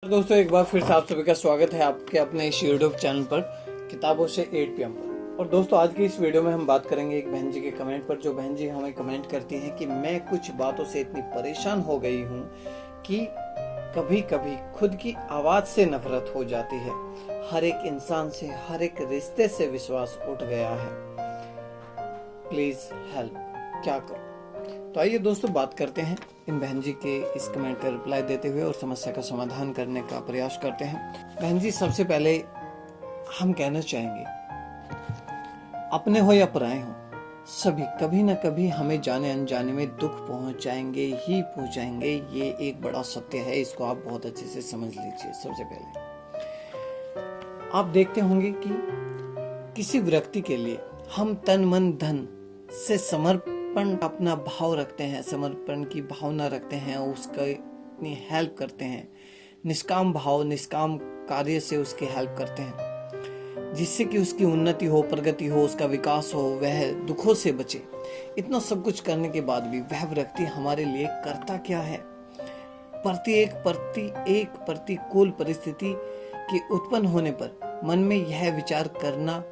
दोस्तों एक बार फिर से आप सभी का स्वागत है आपके अपने इस यूट्यूब चैनल पर किताबों से 8 PM पर। और दोस्तों आज की इस वीडियो में हम बात करेंगे एक बहन जी के कमेंट पर, जो बहन जी हमें कमेंट करती है कि मैं कुछ बातों से इतनी परेशान हो गई हूँ कि कभी कभी खुद की आवाज से नफरत हो जाती है। हर एक इंसान से, हर एक रिश्ते से विश्वास उठ गया है। प्लीज हेल्प, क्या करूं? तो आइए दोस्तों बात करते हैं इन बहन जी के इस कमेंट का रिप्लाई देते हुए और समस्या का समाधान करने का प्रयास करते हैं। बहन जी, सबसे पहले हम कहना चाहेंगे, अपने हो या पराए हो, सभी कभी न कभी हमें जाने अनजाने में दुख पहुंचाएंगे ही पहुंचाएंगे। ये एक बड़ा सत्य है, इसको आप बहुत अच्छे से समझ लीजिए। सबसे पहले आप देखते होंगे कि किसी व्यक्ति के लिए हम तन मन धन से समर्पण अपना भाव रखते हैं, समर्पण की भावना रखते हैं, उसका इतनी हेल्प करते हैं, निष्काम भाव निष्काम कार्य से उसकी हेल्प करते हैं, जिससे कि उसकी उन्नति हो, प्रगति हो, उसका विकास हो, वह दुखों से बचे। इतना सब कुछ करने के बाद भी वह व्यक्ति हमारे लिए करता क्या है? एक प्रतिकूल परिस्थिति के उत्पन्न होने पर मन में यह विचार करना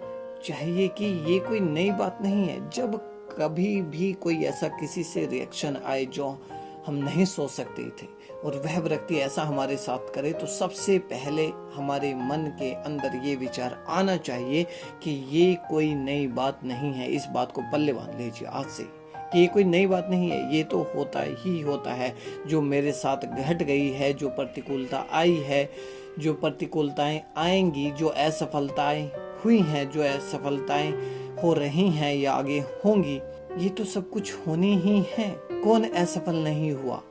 चाहिए कि ये कोई नई बात नहीं है। जब कभी भी कोई ऐसा किसी से रिएक्शन आए जो हम नहीं सोच सकते थे और वह व्यक्ति ऐसा हमारे साथ करे, तो सबसे पहले हमारे मन के अंदर ये विचार आना चाहिए कि ये कोई नई बात नहीं है। इस बात को पल्ले बांध लीजिए आज से कि ये कोई नई बात नहीं है, ये तो होता ही होता है। जो मेरे साथ घट गई है, जो प्रतिकूलता आई है, जो प्रतिकूलताएं आएंगी, जो असफलताएं हुई हैं, जो असफलताएं हो रही हैं या आगे होंगी, ये तो सब कुछ होनी ही है। कौन असफल नहीं हुआ?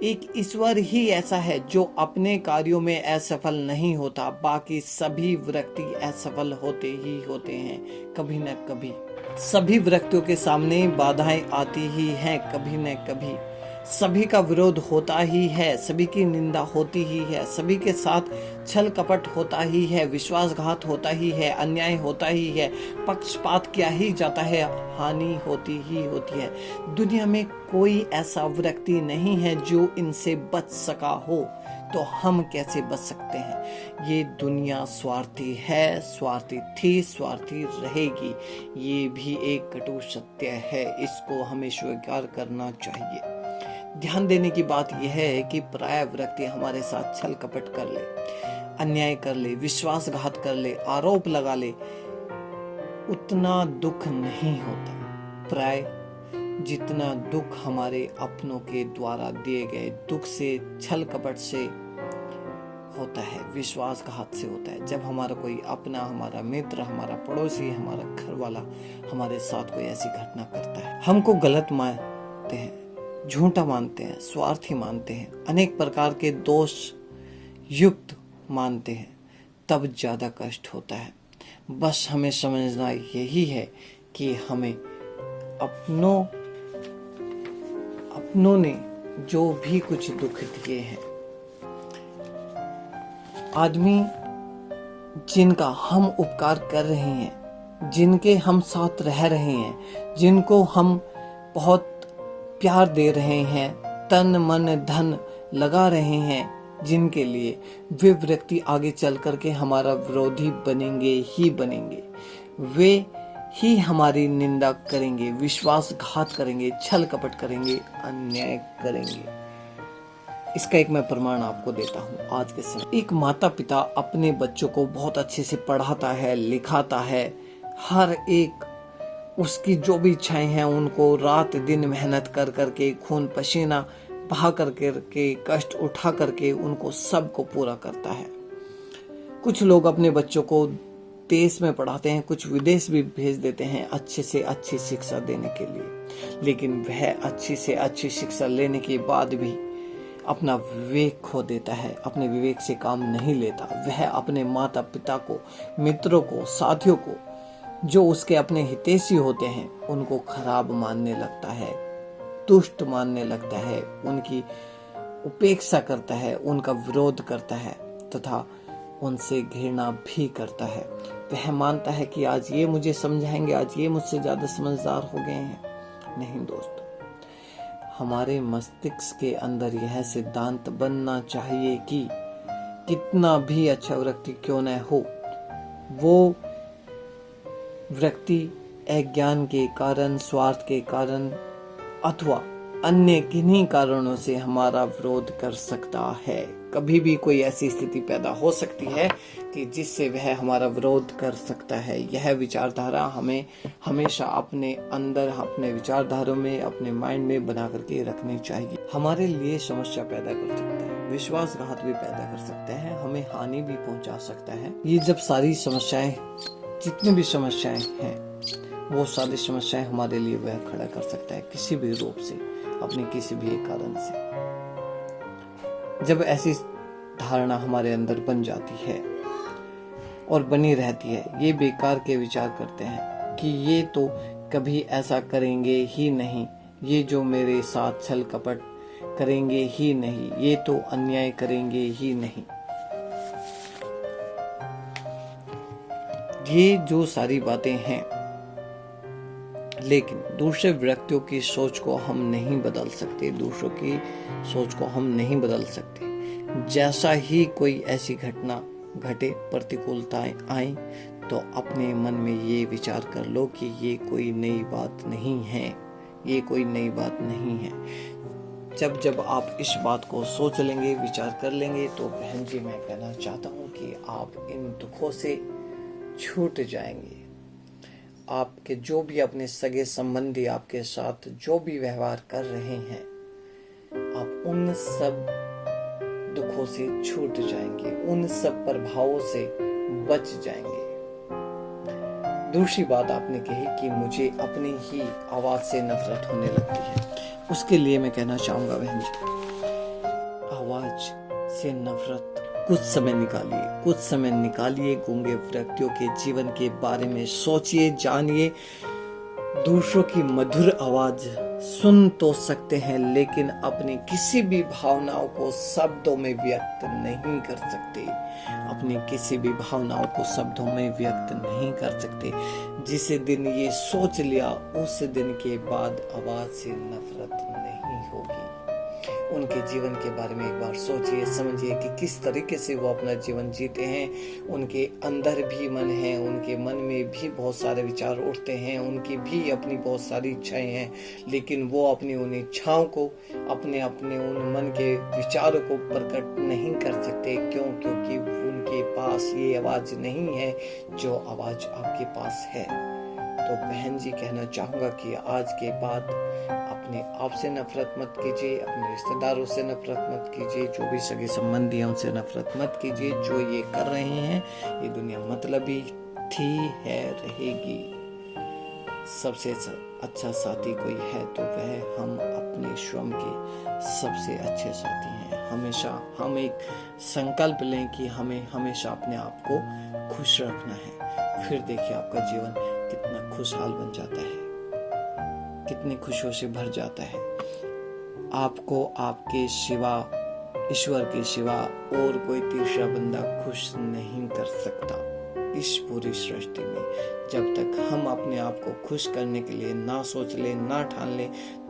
एक ईश्वर ही ऐसा है जो अपने कार्यों में असफल नहीं होता। बाकी सभी व्यक्ति असफल होते ही होते हैं कभी न कभी। सभी व्यक्तियों के सामने बाधाएं आती ही हैं कभी न कभी। सभी का विरोध होता ही है, सभी की निंदा होती ही है, सभी के साथ छल कपट होता ही है, विश्वासघात होता ही है, अन्याय होता ही है, पक्षपात किया ही जाता है, हानि होती ही होती है। दुनिया में कोई ऐसा व्यक्ति नहीं है जो इनसे बच सका हो, तो हम कैसे बच सकते हैं? ये दुनिया स्वार्थी है, स्वार्थी थी, स्वार्थी रहेगी। ये भी एक कटु सत्य है, इसको हमें स्वीकार करना चाहिए। ध्यान देने की बात यह है कि पराया व्यक्ति हमारे साथ छल कपट कर ले, अन्याय कर ले, विश्वासघात कर ले, आरोप लगा ले, उतना दुख नहीं होता पराय जितना दुख हमारे अपनों के द्वारा दिए गए दुख से, छल कपट से होता है, विश्वासघात से होता है। जब हमारा कोई अपना, हमारा मित्र, हमारा पड़ोसी, हमारा घर वाला हमारे साथ कोई ऐसी घटना करता है, हमको गलत मानते हैं, झूठा मानते हैं, स्वार्थी मानते हैं, अनेक प्रकार के दोष युक्त मानते हैं, तब ज्यादा कष्ट होता है। बस हमें समझना यही है कि हमें अपनों ने जो भी कुछ दुख दिए हैं, आदमी जिनका हम उपकार कर रहे हैं, जिनके हम साथ रह रहे हैं, जिनको हम बहुत प्यार दे रहे हैं, तन मन धन लगा रहे हैं, जिनके लिए वे व्यक्ति आगे चल करके हमारा विरोधी बनेंगे ही बनेंगे। वे ही हमारी निंदा करेंगे, विश्वासघात करेंगे, छल कपट करेंगे, अन्याय करेंगे। इसका एक मैं प्रमाण आपको देता हूँ आज के समय। एक माता पिता अपने बच्चों को बहुत अच्छे से पढ़ाता है, लिखाता है, हर एक उसकी जो भी इच्छाएं हैं उनको रात दिन मेहनत कर करके, खून पसीना बहा करके, कष्ट उठा करके उनको सबको पूरा करता है। कुछ लोग अपने बच्चों को देश में पढ़ाते हैं, कुछ विदेश भी भेज देते हैं अच्छे से अच्छी शिक्षा देने के लिए, लेकिन वह अच्छी से अच्छी शिक्षा लेने के बाद भी अपना विवेक खो देता है, अपने विवेक से काम नहीं लेता। वह अपने माता पिता को, मित्रों को, साथियों को, जो उसके अपने हितैषी होते हैं, उनको खराब मानने लगता है, दुष्ट मानने लगता है, उनकी उपेक्षा करता है, उनका विरोध करता है तथा उनसे घृणा भी करता है। वह मानता है कि आज ये मुझे समझाएंगे, आज ये मुझसे ज्यादा समझदार हो गए हैं। नहीं दोस्तों, हमारे मस्तिष्क के अंदर यह सिद्धांत बनना चाहिए कि कितना भी अच्छा व्यक्ति क्यों न हो, वो व्यक्ति अज्ञान के कारण, स्वार्थ के कारण अथवा अन्य किन्हीं कारणों से हमारा विरोध कर सकता है। कभी भी कोई ऐसी स्थिति पैदा हो सकती है कि जिससे वह हमारा विरोध कर सकता है। यह विचारधारा हमें हमेशा अपने अंदर, अपने विचारधारों में, अपने माइंड में बना करके रखनी चाहिए। हमारे लिए समस्या पैदा कर सकता है, विश्वासघात भी पैदा कर सकता है, हमें हानि भी पहुंचा सकता है। ये जब सारी समस्याएं, जितनी भी समस्याएं हैं, वो सारी समस्याएं हमारे लिए वह खड़ा कर सकता है किसी भी रूप से, अपने किसी भी एक कारण से। जब ऐसी धारणा हमारे अंदर बन जाती है और बनी रहती है, ये बेकार के विचार करते हैं कि ये तो कभी ऐसा करेंगे ही नहीं, ये जो मेरे साथ छल कपट करेंगे ही नहीं, ये तो अन्याय करेंगे ही नहीं। ये जो सारी बातें हैं, लेकिन दूसरे व्यक्तियों की सोच को हम नहीं बदल सकते, दूसरों की सोच को हम नहीं बदल सकते। जैसा ही कोई ऐसी घटना घटे, प्रतिकूलताएं आए, तो अपने मन में ये विचार कर लो कि ये कोई नई बात नहीं है, ये कोई नई बात नहीं है। जब जब आप इस बात को सोच लेंगे, विचार कर लेंगे, तो बहन जी मैं कहना चाहता हूँ कि आप इन दुखों से छूट जाएंगे। आपके जो भी अपने सगे संबंधी आपके साथ जो भी व्यवहार कर रहे हैं, आप उन सब दुखों से छूट जाएंगे, उन सब प्रभावों से बच जाएंगे। दूसरी बात आपने कही कि मुझे अपनी ही आवाज से नफरत होने लगती है। उसके लिए मैं कहना चाहूंगा बहन जी, आवाज से नफरत कुछ समय निकालिए, गूंगे व्यक्तियों के जीवन के बारे में सोचिए, जानिए। दूसरों की मधुर आवाज सुन तो सकते हैं, लेकिन अपनी किसी भी भावनाओं को शब्दों में व्यक्त नहीं कर सकते, अपनी किसी भी भावनाओं को शब्दों में व्यक्त नहीं कर सकते। जिस दिन ये सोच लिया, उस दिन के बाद आवाज से नफरत नहीं होगी। उनके जीवन के बारे में एक बार सोचिए, समझिए कि किस तरीके से वो अपना जीवन जीते हैं। उनके अंदर भी मन है, उनके मन में भी बहुत सारे विचार उठते हैं, उनकी भी अपनी बहुत सारी इच्छाएं हैं, लेकिन वो अपनी उन इच्छाओं को, अपने उन मन के विचारों को प्रकट नहीं कर सकते। क्यों? क्योंकि उनके पास ये आवाज नहीं है जो आवाज आपके पास है। तो बहन जी कहना चाहूंगा कि आज के बाद अपने आप से नफरत मत कीजिए, अपने रिश्तेदारों से नफरत मत कीजिए, जो भी सगे संबंधी हैं उनसे नफरत मत कीजिए। जो ये कर रहे हैं, ये दुनिया मतलबी थी, है, रहेगी। सबसे अच्छा साथी कोई है तो वह हम अपने श्रम के सबसे अच्छे साथी हैं। हमेशा हम एक संकल्प लें कि हमें हमेशा अपने आप को खुश रखना है। फिर देखिए आपका जीवन कितना खुशहाल बन जाता है, कितनी खुशियों से भर जाता है। आपको आपके सिवा, ईश्वर के सिवा और कोई तीसरा बंदा खुश नहीं कर सकता इस पूरी सृष्टि में। जब तक हम अपने आप को खुश करने के लिए ना सोच ले, ना ठान ले,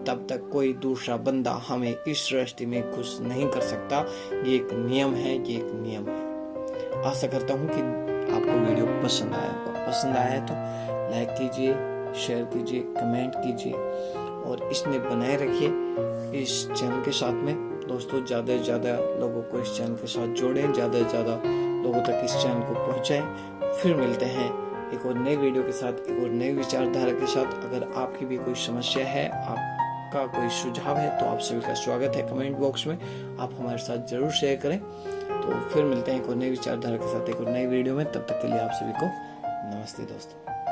तब तक कोई दूसरा बंदा हमें इस सृष्टि में खुश नहीं कर सकता। ये एक नियम है, ये एक नियम है। आशा करता हूँ कि आपको वीडियो पसंद आया होगा। पसंद आया है तो लाइक कीजिए, शेयर कीजिए, कमेंट कीजिए और इसने बनाए रखिए इस चैनल के साथ में। दोस्तों, ज़्यादा से ज़्यादा लोगों को इस चैनल के साथ जोड़ें, ज़्यादा से ज़्यादा लोगों तक इस चैनल को पहुँचाएं। फिर मिलते हैं एक और नए वीडियो के साथ, एक और नई विचारधारा के साथ। अगर आपकी भी कोई समस्या है, आपका कोई सुझाव है, तो आप सभी का स्वागत है कमेंट बॉक्स में। आप हमारे साथ जरूर शेयर करें। तो फिर मिलते हैं एक और नई विचारधारा के साथ, एक और नई वीडियो में। तब तक के लिए आप सभी को नमस्ते दोस्तों।